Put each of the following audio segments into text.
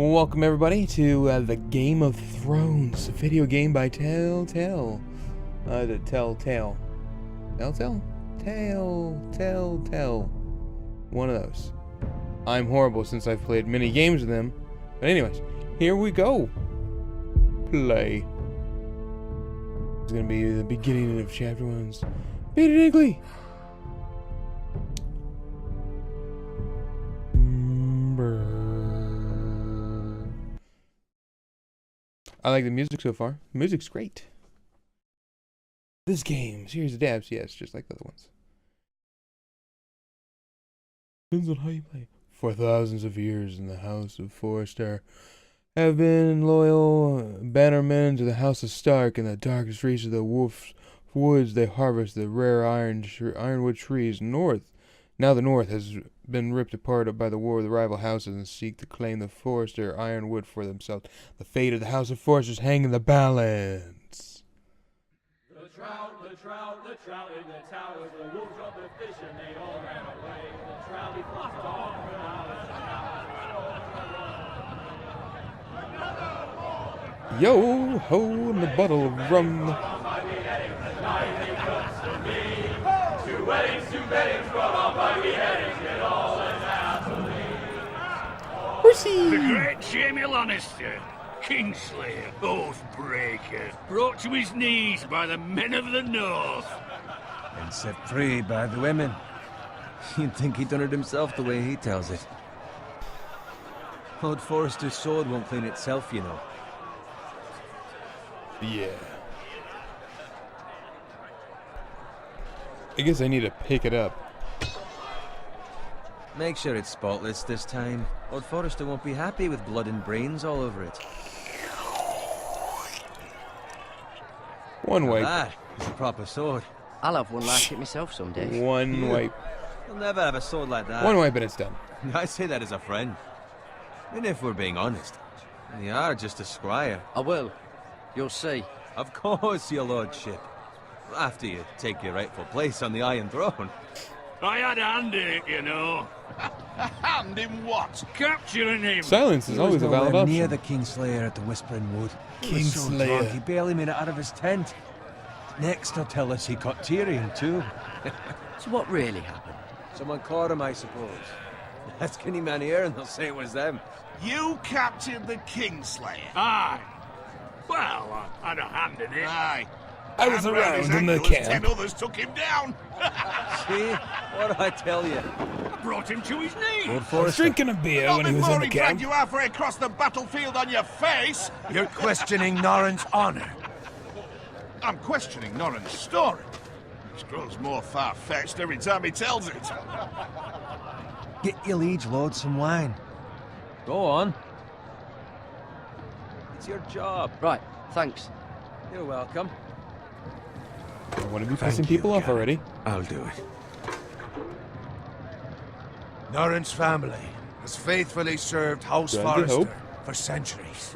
Welcome everybody to the Game of Thrones video game by Telltale. The Telltale. Telltale? Telltale. One of those. I'm horrible since I've played many games with them. But anyways, here we go. Play. It's gonna be the beginning of chapter 1's Beat it, Igley! I like the music so far. The music's great. This game, series of dabs, yes, just like the other ones. Depends on how you play. For thousands of years in the House of Forrester have been loyal bannermen to the House of Stark. In the darkest reaches of the Wolf's woods, they harvest the rare ironwood trees north. Now the North has been ripped apart by the war of the rival houses and seek to claim the Forrester ironwood for themselves. The fate of the House of Forresters hang in the balance. The trout in the towers, the wolves dropped their fish and they all ran away. The trout he flopped off for hours. Yo ho, and the bottle of rum. Two weddings brought on by beheadings, yet all is happily. The great Jamie Lannister, Kingslayer, Oathbreaker, brought to his knees by the men of the North. And set free by the women. You'd think he'd done it himself the way he tells it. Lord Forrester's sword won't clean itself, you know. Yeah. I guess I need to pick it up. Make sure it's spotless this time. Lord Forrester won't be happy with blood and brains all over it. One wipe. That is a proper sword. I'll have one like it myself someday. One wipe. You'll never have a sword like that. One wipe and it's done. I say that as a friend. And if we're being honest, you are just a squire. I will. You'll see. Of course, your lordship. After you take your rightful place on the Iron Throne. I had a hand in it, you know. A hand in what? Capturing him. Silence is always a valid option. Near the Kingslayer at the Whispering Wood. He was so drunk, he barely made it out of his tent. Next, they'll tell us he caught Tyrion too. So what really happened? Someone caught him, I suppose. Ask any man here and they'll say it was them. You captured the Kingslayer. Aye. Well, I had a hand in it. Aye. I was And round around his in the ankle as camp. 10 others took him down. See? What did I tell you? I brought him to his knees. Lord I was Forrester. drinking a beer Not when he was before in the he dragged camp. you halfway across the battlefield on your face. You're questioning Norrin's honor. I'm questioning Norrin's story. Which grows more far-fetched every time he tells it. Get your liege lord some wine. Go on. It's your job. Right, thanks. You're welcome. I want to be pissing you, people off Gary. already. I'll do it. Norrin's family has faithfully served House Good, I hope. Forrester for centuries.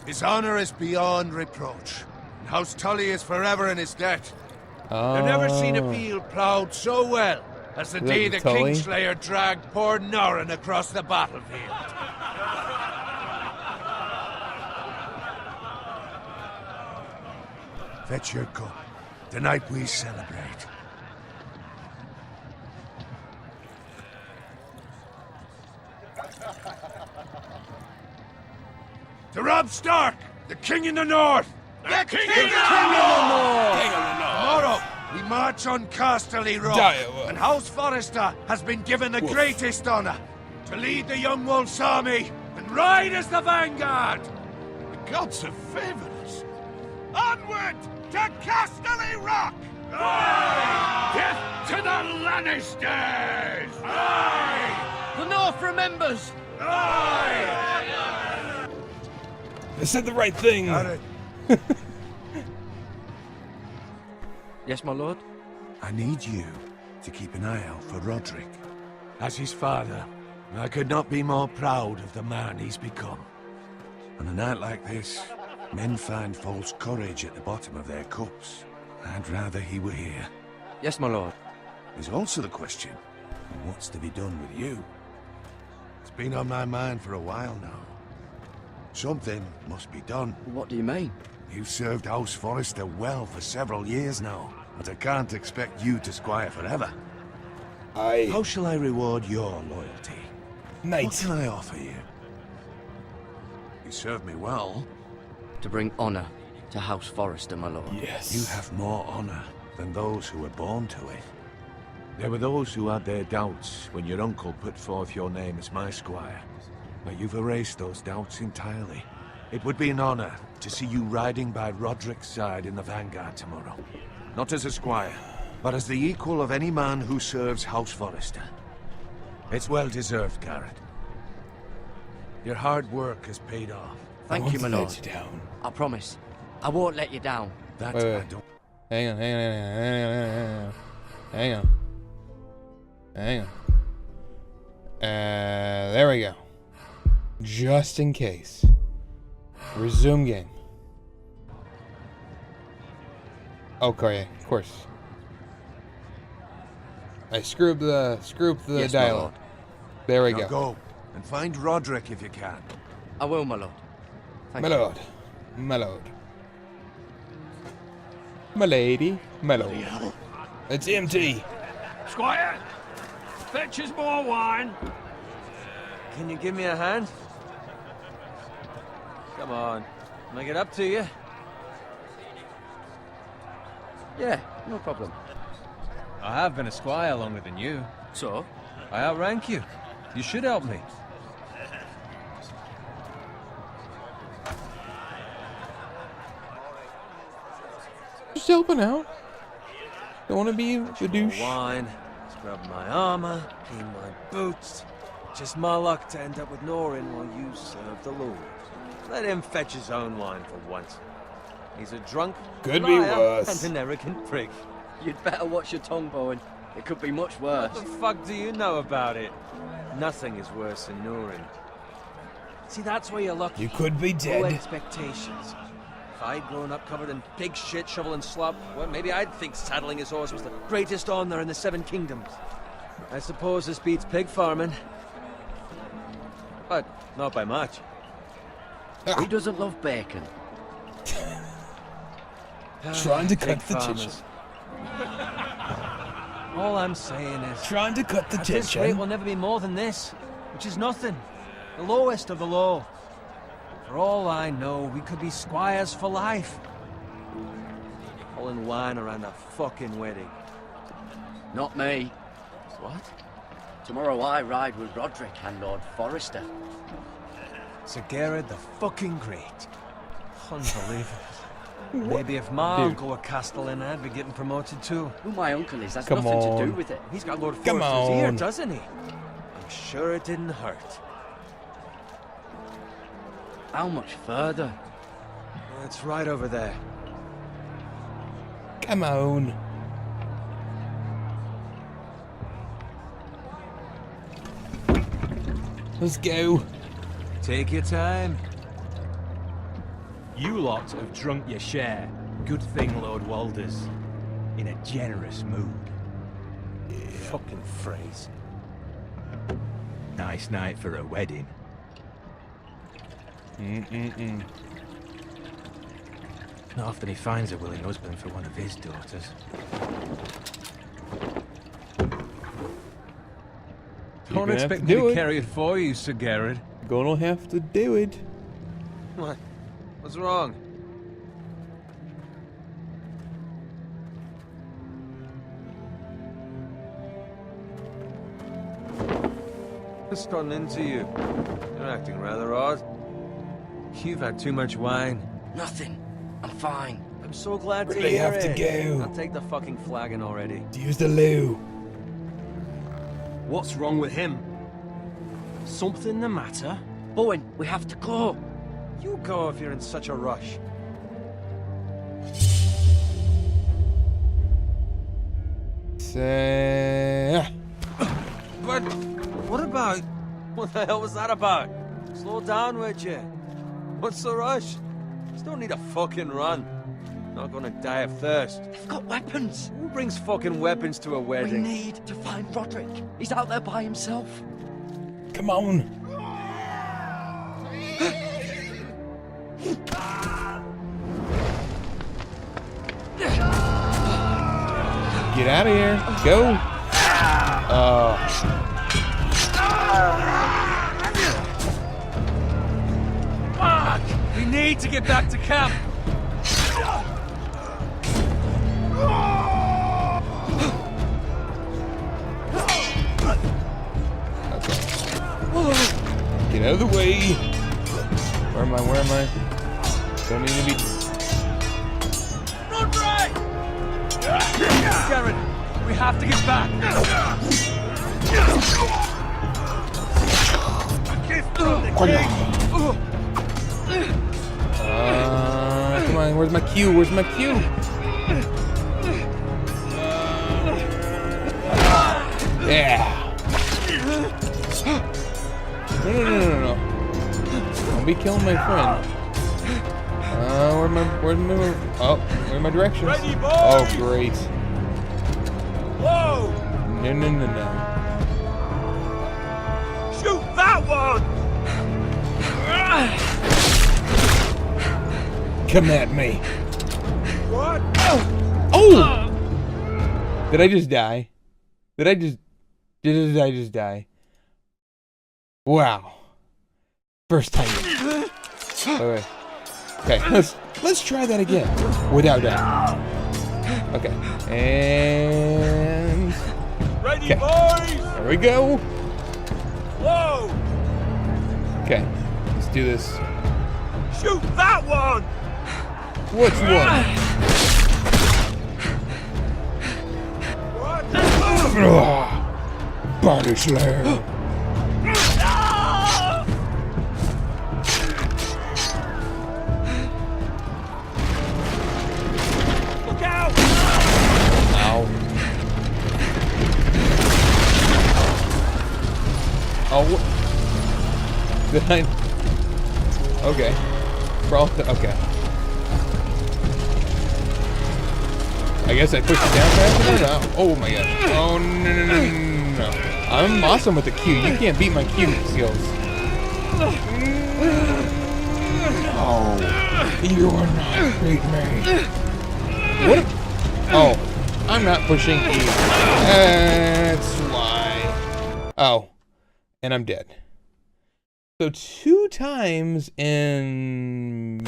His honor is beyond reproach, and House Tully is forever in his debt. I've never seen a field ploughed so well as the Is that day the the Tully? Kingslayer dragged poor Norrin across the battlefield. Fetch your cup. Tonight we celebrate. To Robb Stark, the King in the North! The King of Tomorrow, we march on Casterly Rock, Diowa. and House Forrester has been given the greatest honor to lead the Young Wolf's army and ride as the vanguard! The gods have favored us. Onward to Casterly Rock! Death to the Lannisters! Aye! The North remembers! Aye! I said the right thing. Got it. Yes, my lord? I need you to keep an eye out for Roderick. As his father, I could not be more proud of the man he's become. On a night like this, men find false courage at the bottom of their cups. I'd rather he were here. Yes, my lord. There's also the question, what's to be done with you? It's been on my mind for a while now. Something must be done. What do you mean? You've served House Forrester well for several years now, but I can't expect you to squire forever. How shall I reward your loyalty? Knight. What can I offer you? You served me well. To bring honor to House Forrester, my lord. Yes. You have more honor than those who were born to it. There were those who had their doubts when your uncle put forth your name as my squire. But you've erased those doubts entirely. It would be an honor to see you riding by Roderick's side in the vanguard tomorrow. Not as a squire, but as the equal of any man who serves House Forrester. It's well deserved, Garrett. Your hard work has paid off. Thank you, my lord. Let you down. I promise. I won't let you down. That Wait, I wait. don't... Hang on. Hang on. There we go. Just in case. Resume game. Okay, of course. I screwed the Yes, my dialogue. lord. There we Now go. go and find Roderick if you can. I will, my lord. Thank My you. lord. My lord. My lady. My lord. It's empty. Squire, fetch us more wine. Can you give me a hand? Come on. Can I get up to you? Yeah, no problem. I have been a squire longer than you. So? I outrank you. You should help me. Just helping out. Don't want to be the douche. Wine, scrub my armor, clean my boots. Just my luck to end up with Norin while you serve the Lord. Let him fetch his own wine for once. He's a drunk, Could be liar, worse. and an arrogant prick. You'd better watch your tongue, Bowen. It could be much worse. What the fuck do you know about it? Nothing is worse than Norin. See, that's where you're lucky. You could be Low dead. expectations. If I'd grown up covered in pig shit, shovel and slop, well, maybe I'd think saddling his horse was the greatest honor in the Seven Kingdoms. I suppose this beats pig farming. But not by much. Who doesn't love bacon? Trying to Pig cut the farmers. tension. All I'm saying is, Trying to cut the at this rate, tension. we'll never be more than this, which is nothing. The lowest of the low. For all I know, we could be squires for life. Pulling wine around a fucking wedding. Not me. What? Tomorrow I ride with Roderick and Lord Forrester. Sir Garrett the fucking Great. Unbelievable. Maybe if my Dude. uncle were Castellan, I'd be getting promoted too. Who my uncle is has Come nothing to on. do with it. He's got Lord Come Forrester's ear, on. doesn't he? I'm sure it didn't hurt. How much further? It's right over there. Come on. Let's go. Take your time. You lot have drunk your share. Good thing Lord Walder's in a generous mood. Fucking phrase. Nice night for a wedding. Not often he finds a willing husband for one of his daughters. Don't gonna have expect to me do to it. carry it for you, Sir Garrett. Gonna have to do it. What? What's wrong? Just run into you. You're acting rather odd. You've had too much wine. Nothing. I'm fine. I'm so glad to Really hear have to it. go. I'll take the fucking flagon already. Use the loo. What's wrong with him? Something the matter? Bowen, we have to go. You go if you're in such a rush. Say. But what about... What the hell was that about? Slow down, would you? What's the rush? Just don't need a fucking run. Not gonna die of thirst. They've got weapons. Who brings fucking weapons to a We wedding? need to find Roderick. He's out there by himself. Come on. Get out of here. Go. Fuck! We need to get back to camp. Get out of the way. Where am I? Where am I? Don't need to be. Run, right! Garrett, we have to get back. Come on. Where's my cue? Where's my cue? Yeah. No. Don't be killing my friend. Where's my directions? Ready, boys? Oh, great. Whoa! No. Shoot that one! Come at me. What? Oh! Did I just die? Did I just die? Wow. First time. Wait. Okay, let's try that again. Without that. Okay. And Ready, boys! there we go. Whoa! Okay. Let's do this. Shoot that one! Which one? What? Body Slayer. Look out! Ow. Oh, did I? Okay. Okay. I guess I pushed it down fast enough. Oh my god. Oh no. I'm awesome with the Q. You can't beat my Q skills. Oh, you are not beat me. What? Oh, I'm not pushing E. That's why. Oh, and I'm dead. So 2 times in.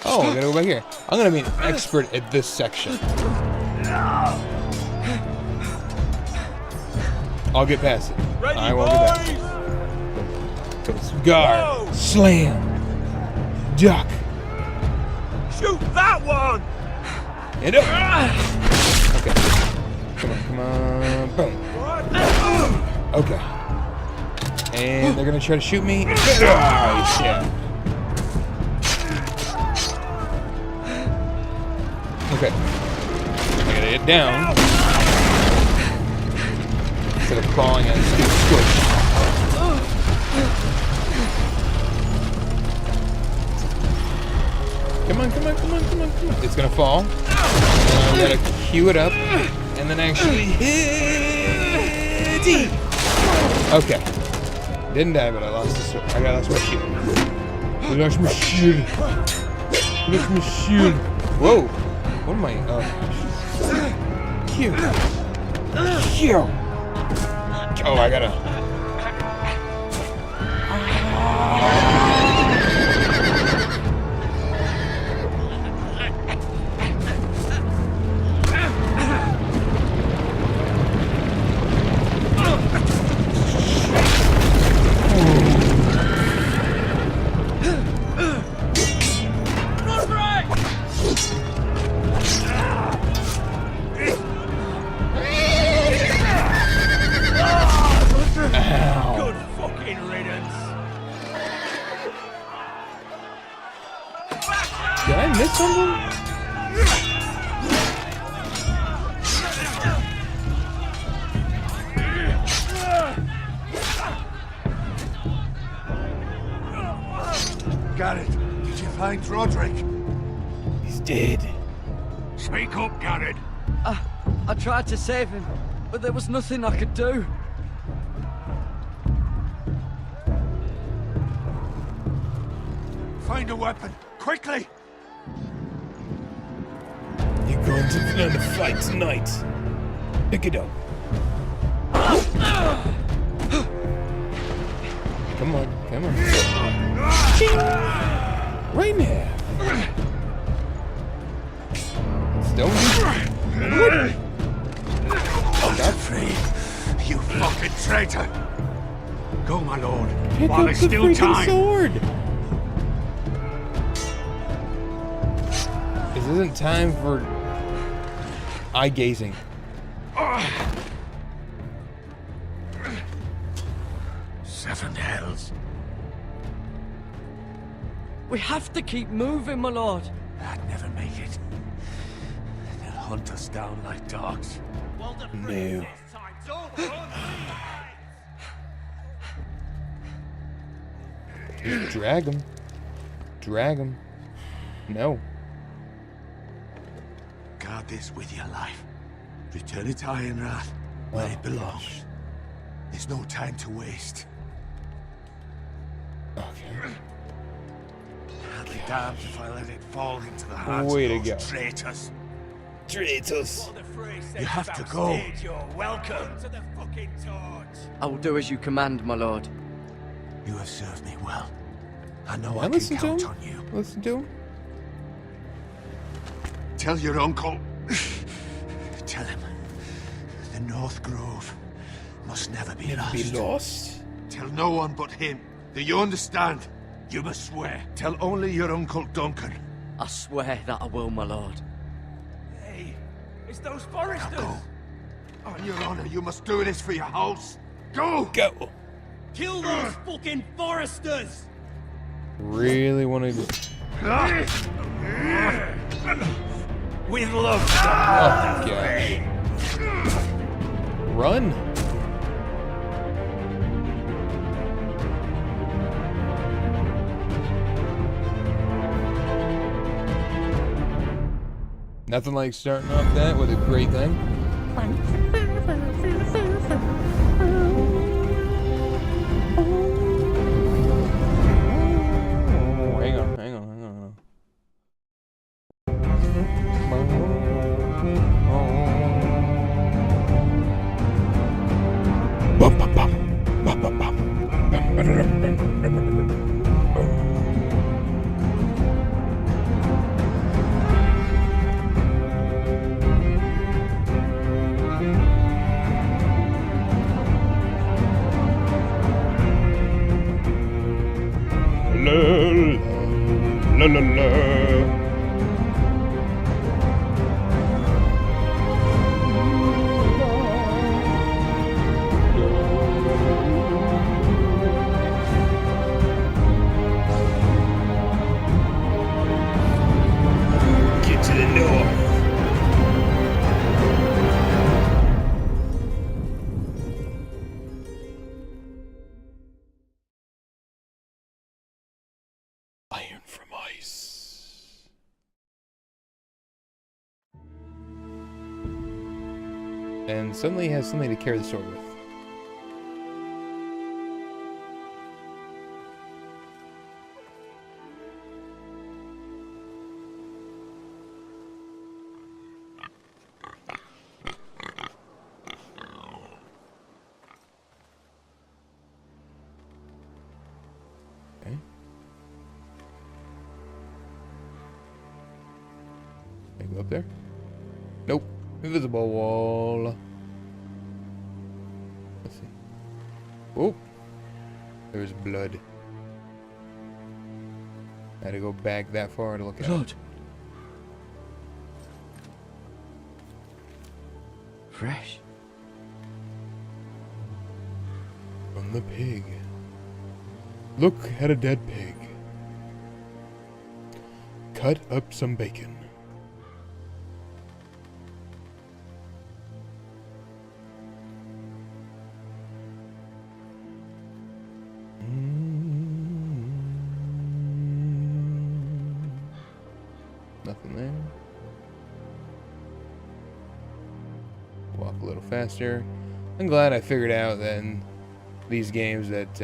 Oh, I gotta go back here. I'm gonna be an expert at this section. I'll get past it. Ready, I won't get past it. Guard, slam, duck, Shoot that one! and up. Okay. Come on. Boom. Okay. And they're gonna try to shoot me. Nice, yeah. Okay. I gotta get down. Instead of crawling and stupid squish. Come on. It's gonna fall. And I gotta cue it up. And then actually hit it. Okay. Didn't die, but I lost my shield. I lost my shield. Whoa. What am I? Oh. Q. Oh, I gotta. Good fucking riddance! Did I miss something? Garrett, did you find Roderick? He's dead. Speak up, Garrett. I tried to save him, but there was nothing I could do. Find a weapon, quickly! You're going to learn to fight tonight. Pick it up. Come on, come on. Right now. Don't Out free, you fucking traitor! Go, my lord, pick while up there's the still freaking time! sword. This isn't time for eye gazing. Seven hells. We have to keep moving, my lord. I'd never make it. They'll hunt us down like dogs. No. Just drag him. Drag him. No. Guard this with your life. Return it to Ironrath, where it belongs. There's no time to waste. Okay. I'll be damned if I let it fall into the hands Way to of those go. traitors. Traitors. You have to go. You're welcome to the fucking torch. I will do as you command, my lord. You have served me well. I know Can I I can listen to count him? on you. Listen to him. Tell your uncle. Tell him. The North Grove must never be lost. Be lost. Tell no one but him. Do you understand? You must swear. Tell only your Uncle Duncan. I swear that I will, my lord. Hey, it's those Now foresters. go. On your honor, you must do this for your house. Go! Go. Kill those fucking foresters. Really wanted to. With love. Oh gosh. Run. Nothing like starting off that with a great thing. Hang on, hang on, hang on. Bum, bum, bum. Bum, bum, bum. La la la. Get to the north. Iron from ice. And suddenly he has something to carry the sword with. Okay. Can I go up there? Nope. Invisible wall. Let's see. Oh. There's blood. I had to go back that far to look at it. Blood. Fresh. From the pig. Look at a dead pig. Cut up some bacon. Nothing there. Walk a little faster. I'm glad I figured out that in these games that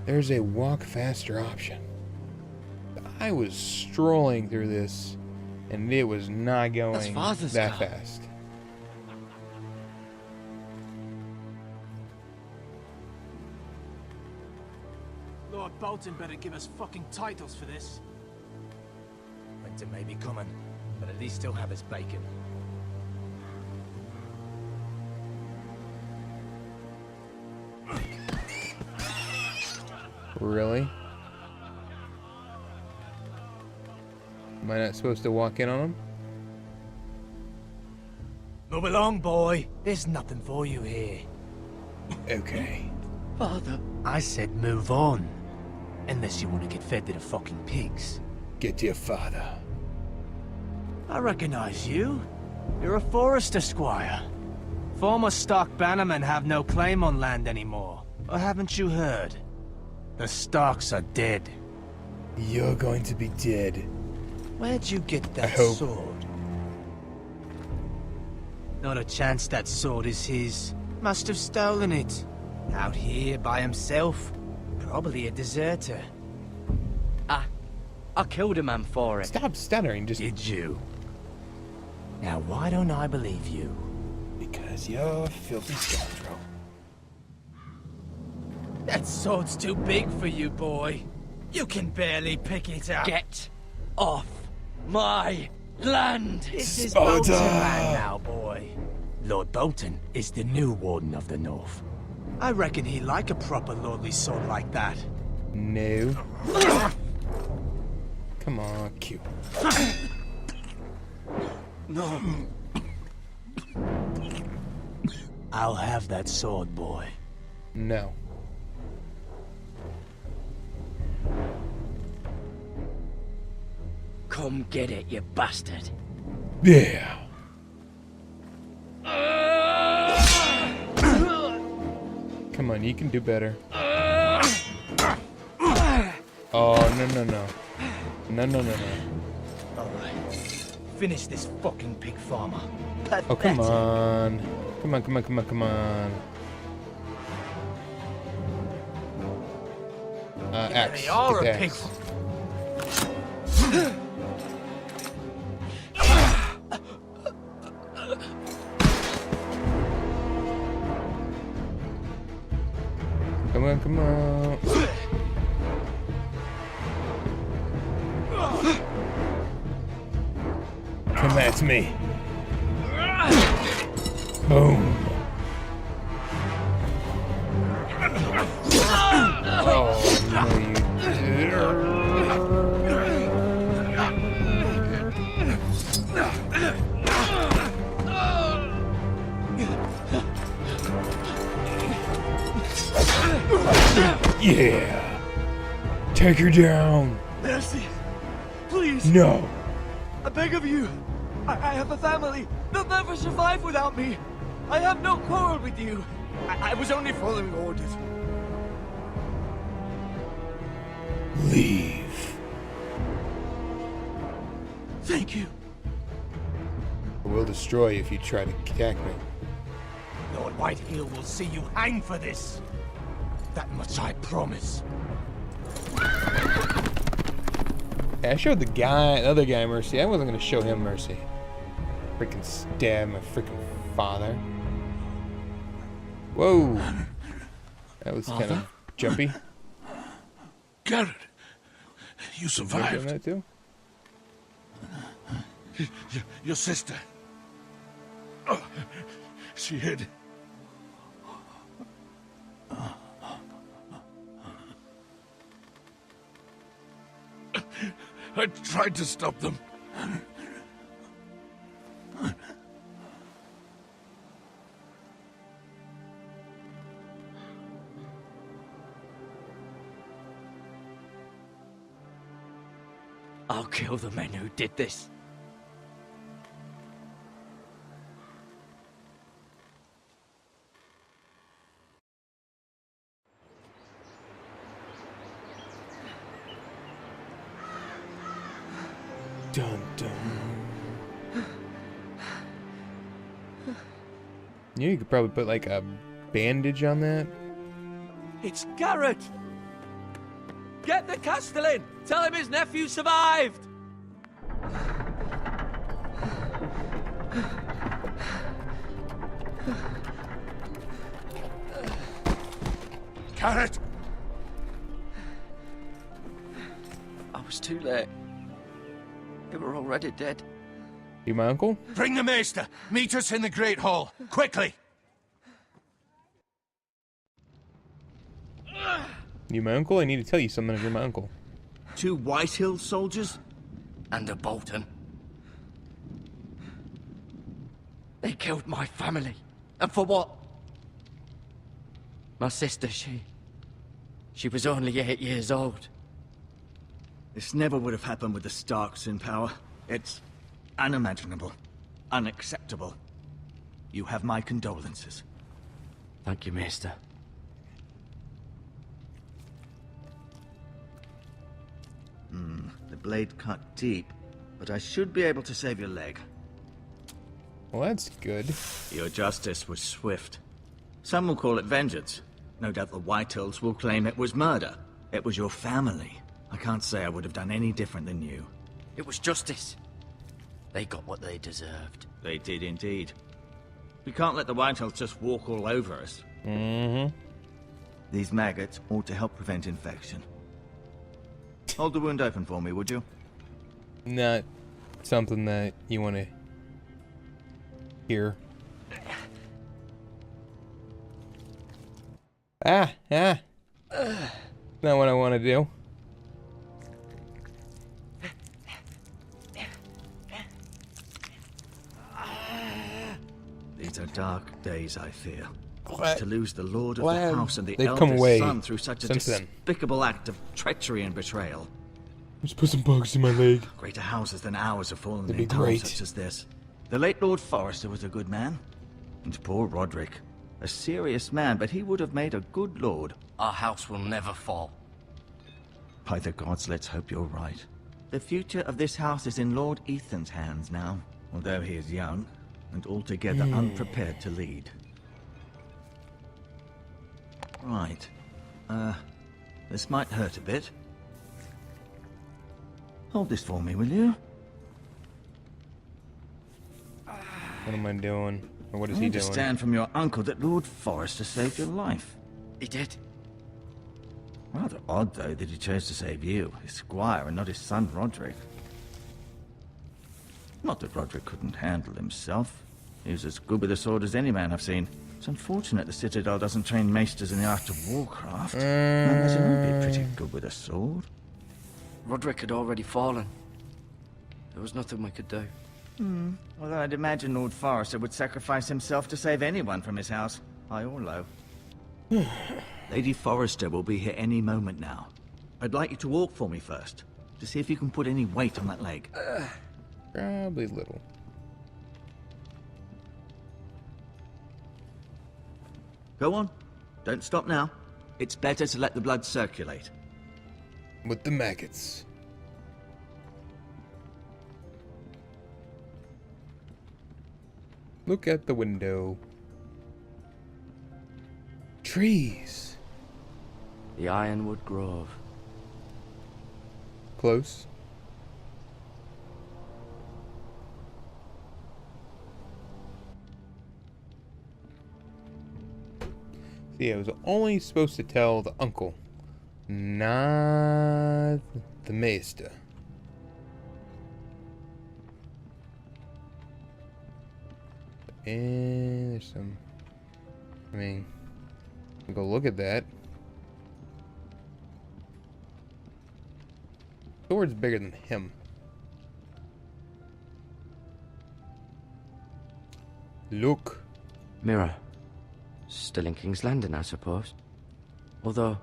there's a walk faster option. I was strolling through this, and it was not going father's that car. fast. Lord Bolton better give us fucking titles for this. Winter may be coming, but at least he'll have his bacon. Really? Am I not supposed to walk in on him? Move along, boy. There's nothing for you here. Okay. Father. I said move on. Unless you want to get fed to the fucking pigs. Get to your father. I recognize you. You're a Forester squire. Former Stark bannermen have no claim on land anymore. Or haven't you heard? The Starks are dead. You're going to be dead. Where'd you get I that hope. sword? Not a chance that sword is his. Must have stolen it. Out here by himself. Probably a deserter. I killed a man for it. Stop stuttering, just Did you? Now why don't I believe you? because you're a filthy scoundrel. That sword's too big for you, boy. You can barely pick it up. Get off my land! This is Sparta! Bolton land now, boy. Lord Bolton is the new Warden of the North. I reckon he like a proper lordly sword like that. No. Come on, Q. No. I'll have that sword, boy. No. Come get it, you bastard. Yeah. Come on, you can do better. Oh, no, no, no. No, no, no, no. Alright. Finish this fucking pig farmer. Oh, come on. Come on, come on, come on, come on. X. They are Hit a pig. X. Come on, come on. Come at me. Boom. Oh, no, you. Yeah. Take her down. Mercy. Please. No. I beg of you. I have a family. They'll never survive without me. I have no quarrel with you. I was only following orders. Leave. Thank you. I will destroy you if you try to attack me. Lord Whitehill will see you hang for this. That much I promise. I showed the other guy mercy. I wasn't gonna show him mercy. Freaking stab my freaking father. Whoa. That was kind of jumpy. Garrett, you You doing survived. that too? Your sister. Oh, she hid. I tried to stop them. I'll kill the men who did this. Dun dun. Yeah, you could probably put like a bandage on that. It's Garrett. Get the Castellan! Tell him his nephew survived! Carrot! I was too late. They were already dead. You my uncle? Bring the maester! Meet us in the Great Hall! Quickly! You my uncle? I need to tell you something if you're my uncle. 2 Whitehill soldiers? And a Bolton. They killed my family. And for what? My sister, she was only 8 years old. This never would have happened with the Starks in power. It's unimaginable. Unacceptable. You have my condolences. Thank you, Maester. The blade cut deep, but I should be able to save your leg. Well, that's good. Your justice was swift. Some will call it vengeance. No doubt the Whitehills will claim it was murder. It was your family. I can't say I would have done any different than you. It was justice. They got what they deserved. They did indeed. We can't let the Whitehills just walk all over us. Mm-hmm. These maggots ought to help prevent infection. Hold the wound open for me, would you? Not something that you want to hear. Not what I want to do. These are dark days, I fear. Glad- To lose the lord of glad the house and the they've come eldest away son through such a since then. despicable act of treachery and betrayal. Just put some bugs in my leg. Greater houses than ours have fallen That'd in be times great. such as this. The late Lord Forrester was a good man. And poor Roderick. A serious man, but he would have made a good lord. Our house will never fall. By the gods, let's hope you're right. The future of this house is in Lord Ethan's hands now, although he is young and altogether unprepared to lead. Right. This might hurt a bit. Hold this for me, will you? What am I doing? Or what is I he doing? understand from your uncle that Lord Forrester saved your life. He did. Rather odd, though, that he chose to save you, his squire, and not his son Roderick. Not that Roderick couldn't handle himself. He was as good with a sword as any man I've seen. It's unfortunate the Citadel doesn't train maesters in the art of warcraft. I imagine he'd be pretty good with a sword. Roderick had already fallen. There was nothing we could do. Although I'd imagine Lord Forrester would sacrifice himself to save anyone from his house, high or low. Lady Forrester will be here any moment now. I'd like you to walk for me first, to see if you can put any weight on that leg. Probably little. Go on. Don't stop now. It's better to let the blood circulate. With the maggots. Look at the window. Trees. The Ironwood Grove. Close. See, I was only supposed to tell the uncle, not the maester. And there's some. I mean, go look at that. Sword's bigger than him. Look. Mirror. Still in King's Landing, I suppose. Although,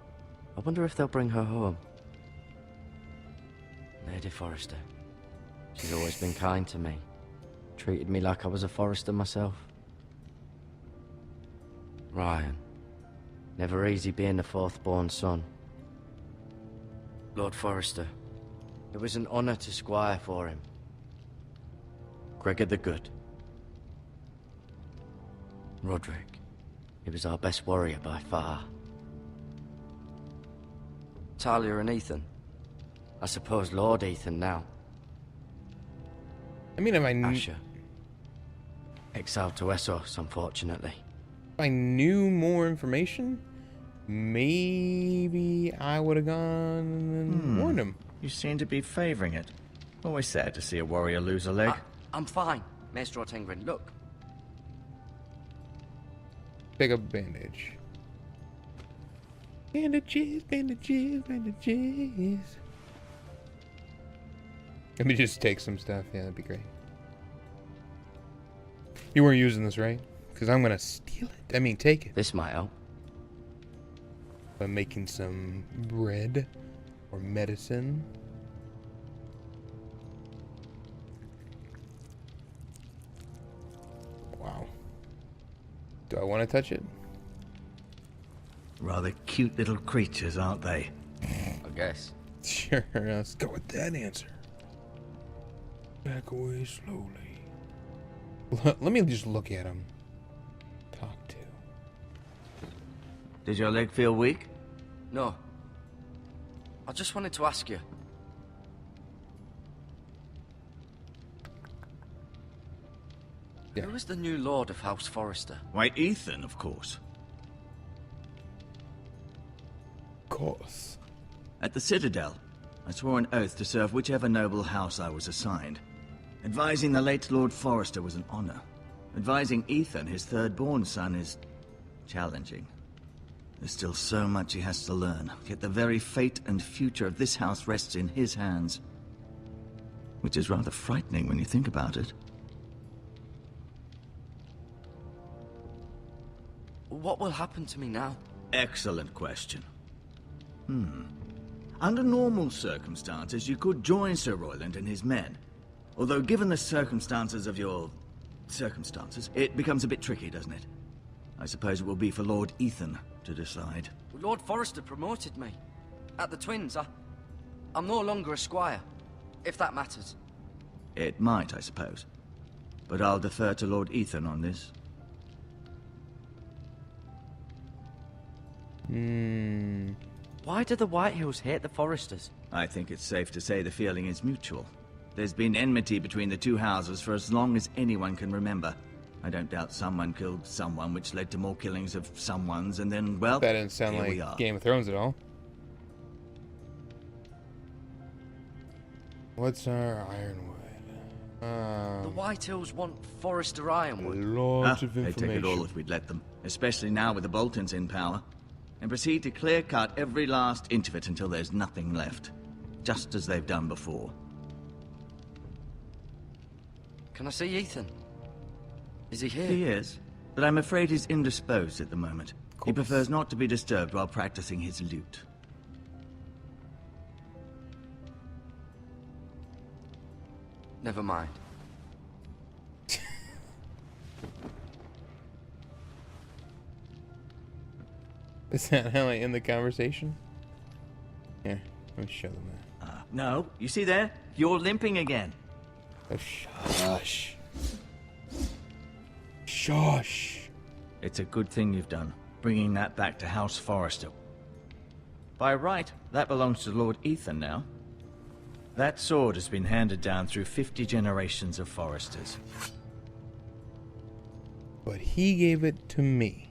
I wonder if they'll bring her home. Lady Forrester. She's always been kind to me. Treated me like I was a Forrester myself. Ryan. Never easy being the fourth-born son. Lord Forrester. It was an honor to squire for him. Gregor the Good. Roderick. He was our best warrior by far. Talia and Ethan. I suppose Lord Ethan now. I mean, Asher. Exiled to Essos, unfortunately. if I knew more information, maybe I would have gone and warned him. You seem to be favoring it. Always sad to see a warrior lose a leg. I'm fine, Maestro Tengrin. Look. Pick up a bandage. Bandages, bandages, bandages. Let me just take some stuff. Yeah, that'd be great. You weren't using this, right? Because I'm gonna steal it. I mean, take it. This might help. By making some bread or medicine. Wow. Do I want to touch it? Rather cute little creatures, aren't they? I guess. Sure, let's go with that answer. Back away slowly. Let me just look at him. Talk to. Did your leg feel weak? No. I just wanted to ask you. Yeah. Who is the new Lord of House Forrester? Why, Ethan, of course. Of course. At the Citadel, I swore an oath to serve whichever noble house I was assigned. Advising the late Lord Forrester was an honor. Advising Ethan, his third-born son, is challenging. There's still so much he has to learn, yet the very fate and future of this house rests in his hands. Which is rather frightening when you think about it. What will happen to me now? Excellent question. Under normal circumstances, you could join Sir Royland and his men. Although given the circumstances of your... circumstances, it becomes a bit tricky, doesn't it? I suppose it will be for Lord Ethan to decide. Lord Forrester promoted me. At the Twins, I'm no longer a squire, if that matters. It might, I suppose. But I'll defer to Lord Ethan on this. Why do the Whitehills hate the Forresters? I think it's safe to say the feeling is mutual. There's been enmity between the two houses for as long as anyone can remember. I don't doubt someone killed someone, which led to more killings of someone's, and then, well, That didn't sound here we like are. Game of Thrones at all. What's our ironwood? The Whitehills want Forrester Ironwood. Lots of They'd take it all information. if we'd let them, especially now with the Boltons in power, and proceed to clear-cut every last inch of it until there's nothing left, just as they've done before. Can I see Ethan? Is he here? He is, but I'm afraid he's indisposed at the moment. He prefers not to be disturbed while practicing his lute. Never mind. Is that how I end the conversation? Here, let me show them that. No, you see there? You're limping again. Oh, shush. Shush. It's a good thing you've done, bringing that back to House Forrester. By right, that belongs to Lord Ethan now. That sword has been handed down through 50 generations of Forresters. But he gave it to me.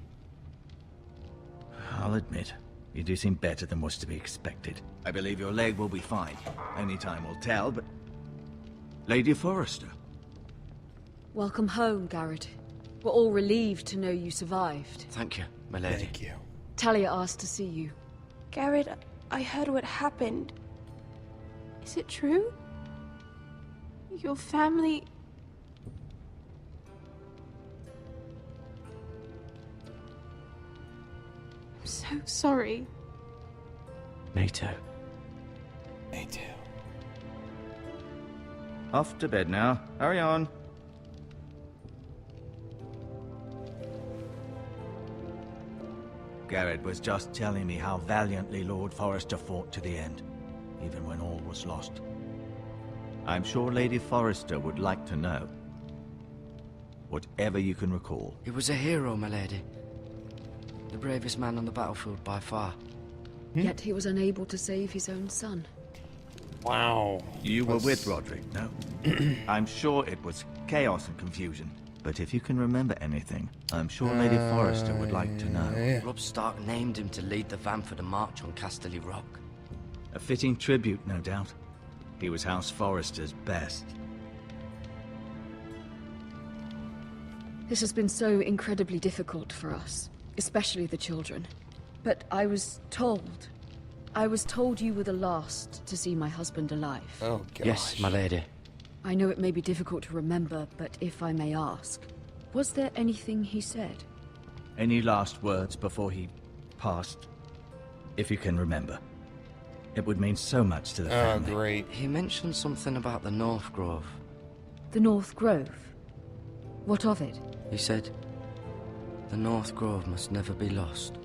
I'll admit, you do seem better than was to be expected. I believe your leg will be fine. Only time will tell, but... Lady Forrester. Welcome home, Garrett. We're all relieved to know you survived. Thank you, my lady. Thank you. Talia asked to see you. Garrett, I heard what happened. Is it true? Your family... I'm so sorry. Me too. Me too. Off to bed now. Hurry on. Garrett was just telling me how valiantly Lord Forrester fought to the end, even when all was lost. I'm sure Lady Forrester would like to know. Whatever you can recall. He was a hero, my lady. The bravest man on the battlefield by far. Yet he was unable to save his own son. Wow. You were with Roderick, no? I'm sure it was chaos and confusion. But if you can remember anything, I'm sure Lady Forrester would like to know. Yeah. Robb Stark named him to lead the van for the march on Casterly Rock. A fitting tribute, no doubt. He was House Forrester's best. This has been so incredibly difficult for us, especially the children. But I was told you were the last to see my husband alive. Oh, gosh. Yes, my lady. I know it may be difficult to remember, but if I may ask, was there anything he said? Any last words before he passed? If you can remember. It would mean so much to the Oh, family. great. He mentioned something about the North Grove. The North Grove? What of it? He said, the North Grove must never be lost.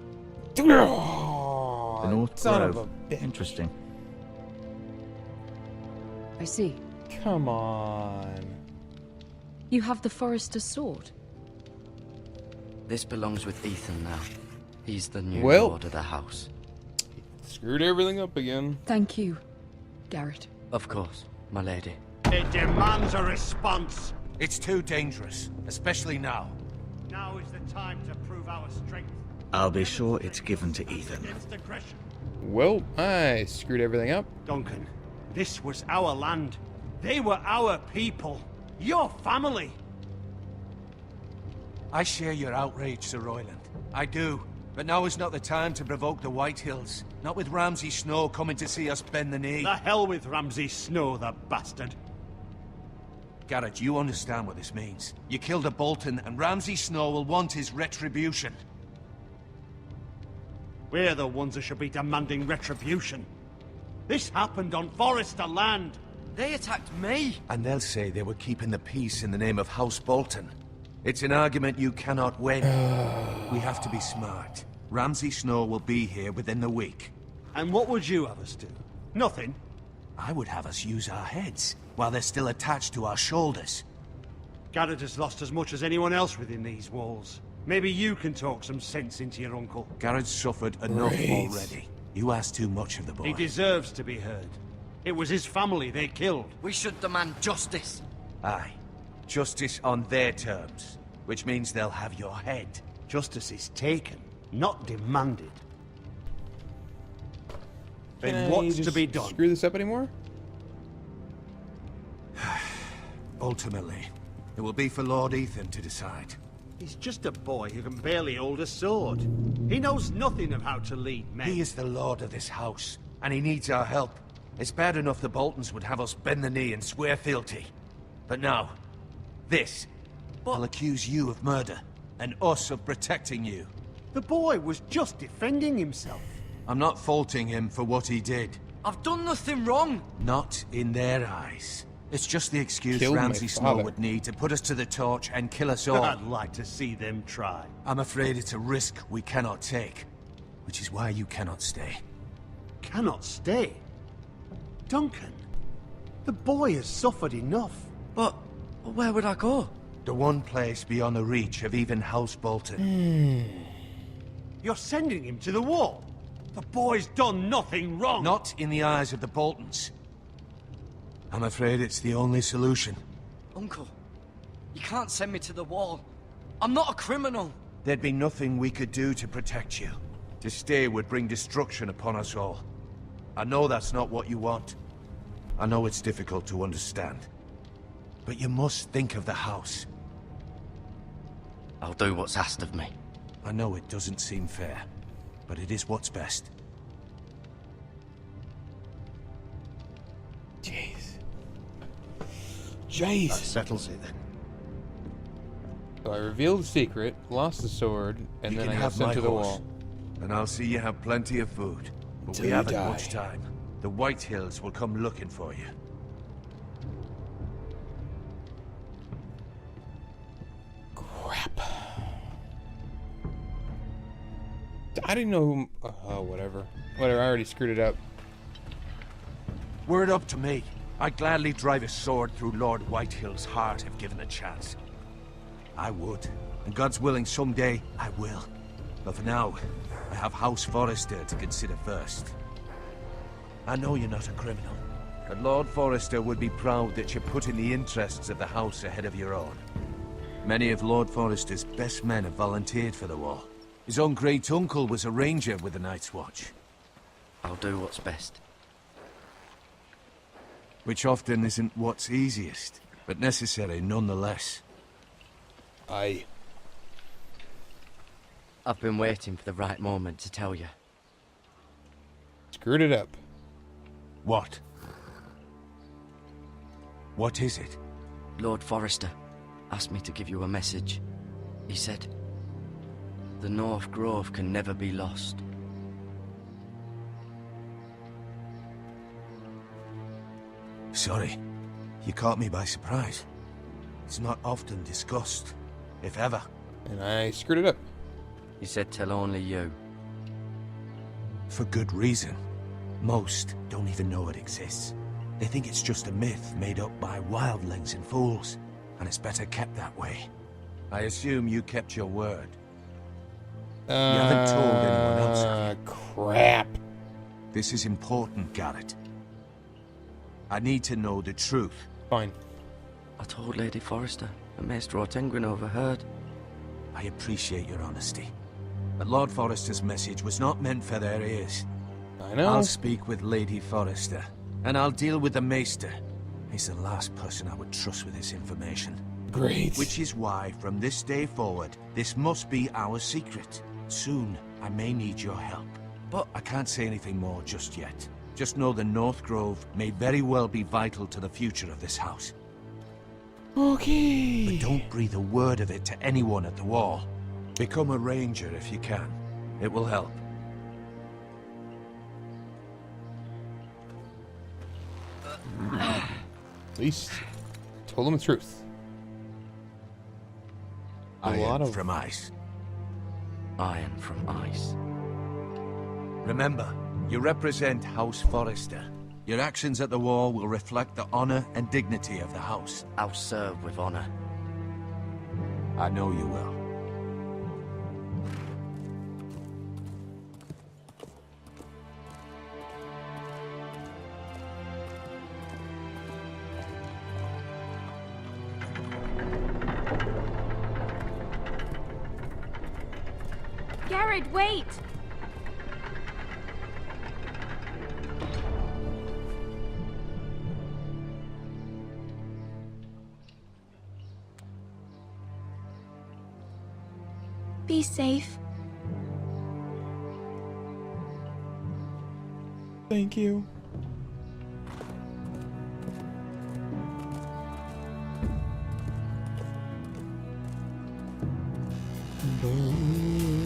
Oh, The North son Grove. of a bitch. Interesting. I see. Come on. You have the Forrester's sword. This belongs with Ethan now. He's the new Well. lord of the house. Screwed everything up again. Thank you, Garrett. Of course, my lady. It demands a response. It's too dangerous, especially now. Now is the time to prove our strength. I'll be sure it's given to Ethan. Against aggression. Well, I screwed everything up. Duncan, this was our land. They were our people. Your family. I share your outrage, Sir Royland. I do. But now is not the time to provoke the White Hills. Not with Ramsay Snow coming to see us bend the knee. The hell with Ramsay Snow, the bastard. Garrett, you understand what this means. You killed a Bolton, and Ramsay Snow will want his retribution. We're the ones who should be demanding retribution. This happened on Forrester land. They attacked me! And they'll say they were keeping the peace in the name of House Bolton. It's an argument you cannot win. We have to be smart. Ramsay Snow will be here within the week. And what would you have us do? Nothing. I would have us use our heads, while they're still attached to our shoulders. Garrett has lost as much as anyone else within these walls. Maybe you can talk some sense into your uncle. Garrett's suffered enough Great. already. You ask too much of the boy. He deserves to be heard. It was his family they killed. We should demand justice. Aye. Justice on their terms, which means they'll have your head. Justice is taken, not demanded. Can Then I what's to just be done? Screw this up anymore? Ultimately, it will be for Lord Ethan to decide. He's just a boy who can barely hold a sword. He knows nothing of how to lead men. He is the lord of this house, and he needs our help. It's bad enough the Boltons would have us bend the knee and swear fealty. But now, this. I'll accuse you of murder, and us of protecting you. The boy was just defending himself. I'm not faulting him for what he did. I've done nothing wrong. Not in their eyes. It's just the excuse Killed my Ramsay Snow father. would need to put us to the torch and kill us all. I'd like to see them try. I'm afraid it's a risk we cannot take, which is why you cannot stay. Cannot stay. Duncan, the boy has suffered enough. But where would I go? The one place beyond the reach of even House Bolton. You're sending him to the wall. The boy's done nothing wrong. Not in the eyes of the Boltons. I'm afraid it's the only solution. Uncle, you can't send me to the wall. I'm not a criminal. There'd be nothing we could do to protect you. To stay would bring destruction upon us all. I know that's not what you want. I know it's difficult to understand. But you must think of the house. I'll do what's asked of me. I know it doesn't seem fair, but it is what's best. Jeez. That Jeez. settles it then. So I revealed the secret, lost the sword, and You then can I got have sent my to the horse, wall. and I'll see you have plenty of food. But Till we you haven't die. much time. The White Hills will come looking for you. Crap. I didn't know who... Oh, whatever. Whatever, I already screwed it up. Were it up to me, I'd gladly drive a sword through Lord Whitehill's heart if given a chance. I would. And God's willing, someday I will. But for now, I have House Forrester to consider first. I know you're not a criminal, but Lord Forrester would be proud that you're putting the interests of the house ahead of your own. Many of Lord Forrester's best men have volunteered for the war. His own great-uncle was a ranger with the Night's Watch. I'll do what's best. Which often isn't what's easiest, but necessary nonetheless. Aye. I've been waiting for the right moment to tell you. Screwed it up. What? What is it? Lord Forrester asked me to give you a message. He said, the North Grove can never be lost. Sorry, you caught me by surprise. It's not often discussed, if ever. And I screwed it up. He said tell only you. For good reason. Most don't even know it exists. They think it's just a myth made up by wildlings and fools, and it's better kept that way. I assume you kept your word. You haven't told anyone else, have you? Crap. This is important, Garrett. I need to know the truth. Fine. I told Lady Forrester, and Maester Ortengryn overheard. I appreciate your honesty. But Lord Forrester's message was not meant for their ears. I know. I'll speak with Lady Forrester, and I'll deal with the Maester. He's the last person I would trust with this information. Great. Which is why, from this day forward, this must be our secret. Soon, I may need your help. But I can't say anything more just yet. Just know the North Grove may very well be vital to the future of this house. Okay. But don't breathe a word of it to anyone at the wall. Become a ranger if you can. It will help. At least told him the truth. Iron from ice. Iron from ice. Remember, you represent House Forrester. Your actions at the war will reflect the honor and dignity of the house. I'll serve with honor. I know you will. Garrett, wait! Be safe. Thank you. Boom.